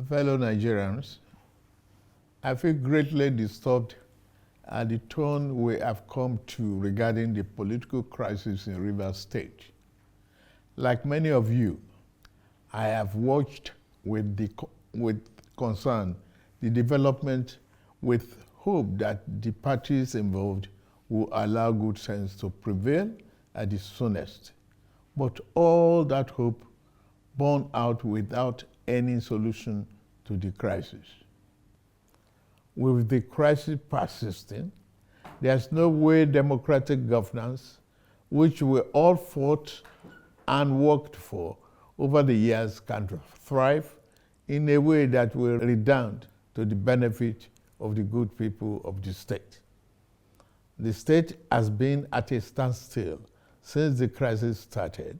Fellow Nigerians, I feel greatly disturbed at the tone we have come to regarding the political crisis in Rivers State. Like many of you, I have watched with concern the development with hope that the parties involved will allow good sense to prevail at the soonest. But all that hope borne out without any solution to the crisis. With the crisis persisting, there's no way democratic governance, which we all fought and worked for over the years, can thrive in a way that will redound to the benefit of the good people of the state. The state has been at a standstill since the crisis started,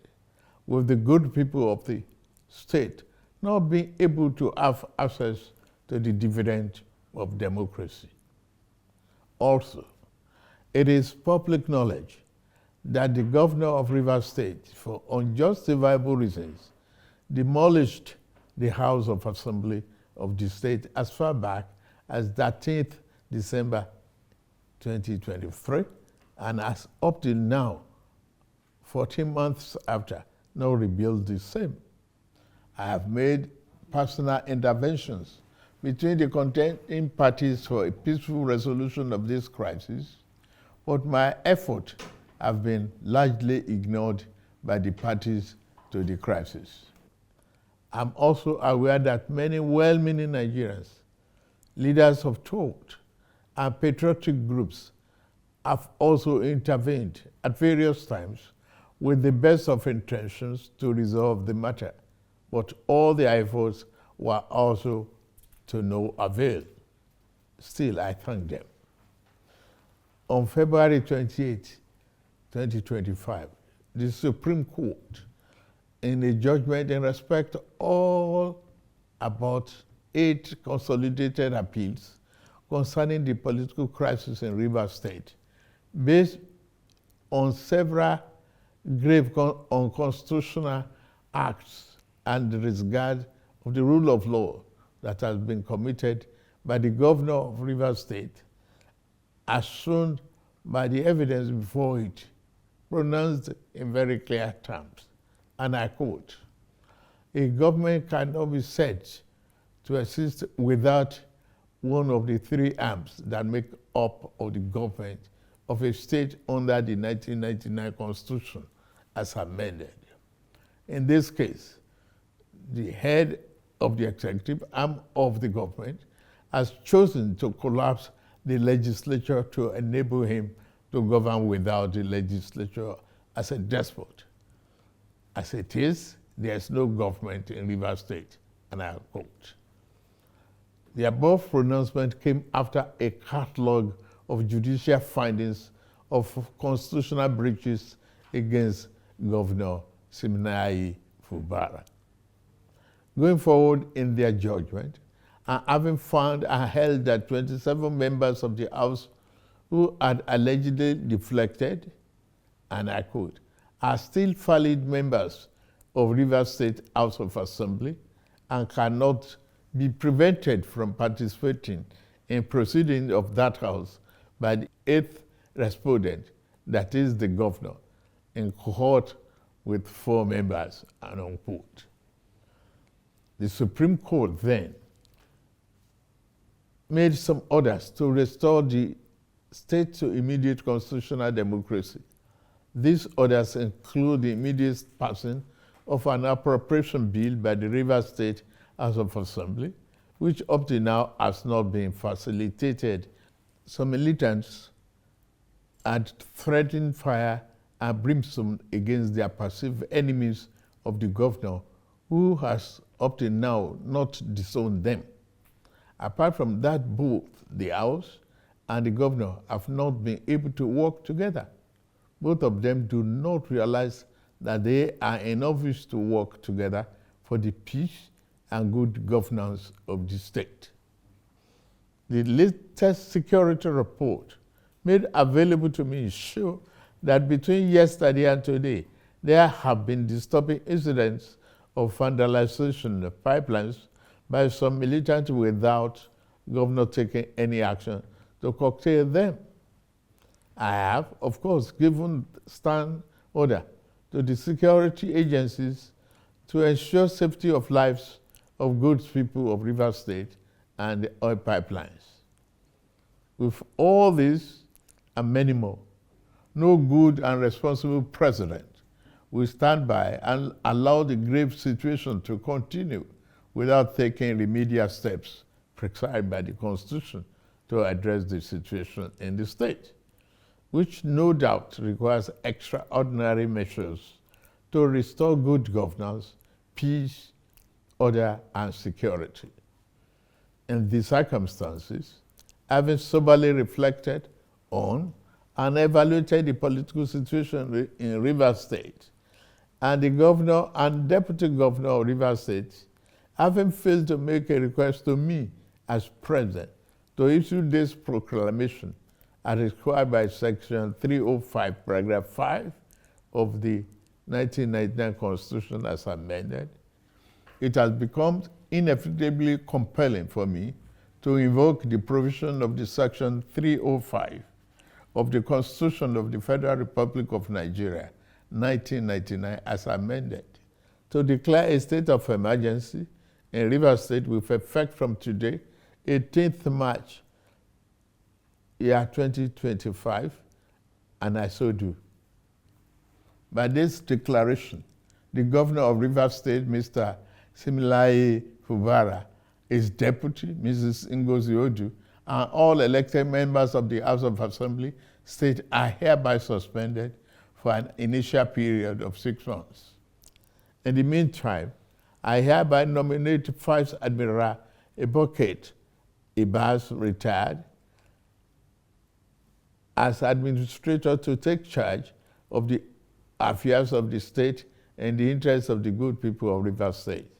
with the good people of the state not being able to have access to the dividend of democracy. Also, it is public knowledge that the governor of Rivers State, for unjustifiable reasons, demolished the House of Assembly of the state as far back as 13th December 2023, and as up till now, 14 months after, now rebuilt the same. I have made personal interventions between the contending parties for a peaceful resolution of this crisis, but my efforts have been largely ignored by the parties to the crisis. I'm also aware that many well-meaning Nigerians, leaders of thought, and patriotic groups have also intervened at various times with the best of intentions to resolve the matter, but all their efforts were also to no avail. Still, I thank them. On February 28, 2025, the Supreme Court, in a judgment in respect to all about 8 consolidated appeals concerning the political crisis in Rivers State, based on several grave unconstitutional acts and the disregard of the rule of law that has been committed by the governor of Rivers State, as shown by the evidence before it, pronounced in very clear terms. And I quote, "A government cannot be said to exist without one of the 3 arms that make up of the government of a state under the 1999 Constitution as amended. In this case, the head of the executive arm of the government has chosen to collapse the legislature to enable him to govern without the legislature as a despot. As it is, there is no government in Rivers State," and I quote. The above pronouncement came after a catalogue of judicial findings of constitutional breaches against Governor Siminalayi Fubara. Going forward in their judgment, and having found and held that 27 members of the House who had allegedly deflected, and I quote, "are still valid members of Rivers State House of Assembly and cannot be prevented from participating in proceedings of that House by the 8th respondent, that is the governor, in cohort with 4 members," and unquote. The Supreme Court then made some orders to restore the state to immediate constitutional democracy. These orders include the immediate passing of an appropriation bill by the Rivers State House of Assembly, which up to now has not been facilitated. Some militants had threatened fire and brimstone against their perceived enemies of the governor, who has up to now not disowned them. Apart from that, both the House and the governor have not been able to work together. Both of them do not realize that they are in office to work together for the peace and good governance of the state. The latest security report made available to me show that between yesterday and today, there have been disturbing incidents of vandalization of pipelines by some militants without governor taking any action to curtail them. I have, of course, given stand order to the security agencies to ensure safety of lives of good people of Rivers State and the oil pipelines. With all this and many more, no good and responsible president will stand by and allow the grave situation to continue without taking remedial steps prescribed by the Constitution to address the situation in the state, which no doubt requires extraordinary measures to restore good governance, peace, order, and security. In these circumstances, having soberly reflected on and evaluated the political situation in Rivers State, and the governor and deputy governor of Rivers State having failed to make a request to me as president to issue this proclamation as required by Section 305, Paragraph 5 of the 1999 Constitution as amended, it has become inevitably compelling for me to invoke the provision of the Section 305 of the Constitution of the Federal Republic of Nigeria, 1999, as amended, to declare a state of emergency in Rivers State with effect from today, 18th March, year 2025, and I so do. By this declaration, the governor of Rivers State, Mr. Similaye Fubara, his deputy, Mrs. Ngozi Odu, and all elected members of the House of Assembly State are hereby suspended for an initial period of 6 months. In the meantime, I hereby nominate Vice Admiral Eboket Ibas, retired, as administrator to take charge of the affairs of the state in the interests of the good people of Rivers State.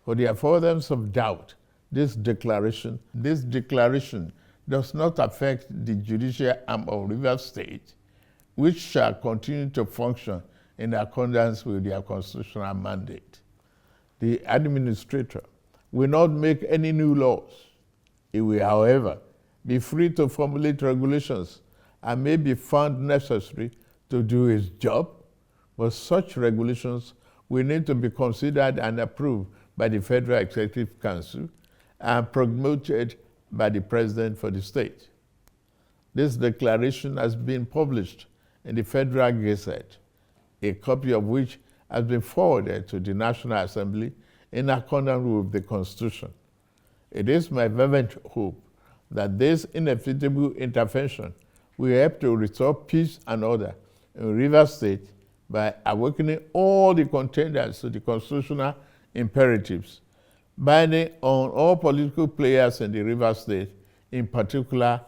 For the avoidance of doubt, this declaration does not affect the judicial arm of Rivers State, which shall continue to function in accordance with their constitutional mandate. The administrator will not make any new laws. He will, however, be free to formulate regulations and may be found necessary to do his job, but such regulations will need to be considered and approved by the Federal Executive Council and promoted by the President for the state. This declaration has been published in the Federal Gazette, a copy of which has been forwarded to the National Assembly in accordance with the Constitution. It is my fervent hope that this inevitable intervention will help to restore peace and order in Rivers State by awakening all the contenders to the constitutional imperatives, binding on all political players in the Rivers State in particular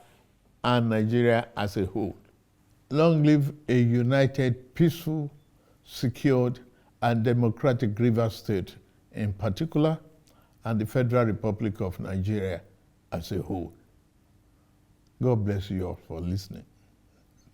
and Nigeria as a whole. Long live a united, peaceful, secured, and democratic Rivers State in particular, and the Federal Republic of Nigeria as a whole. God bless you all for listening.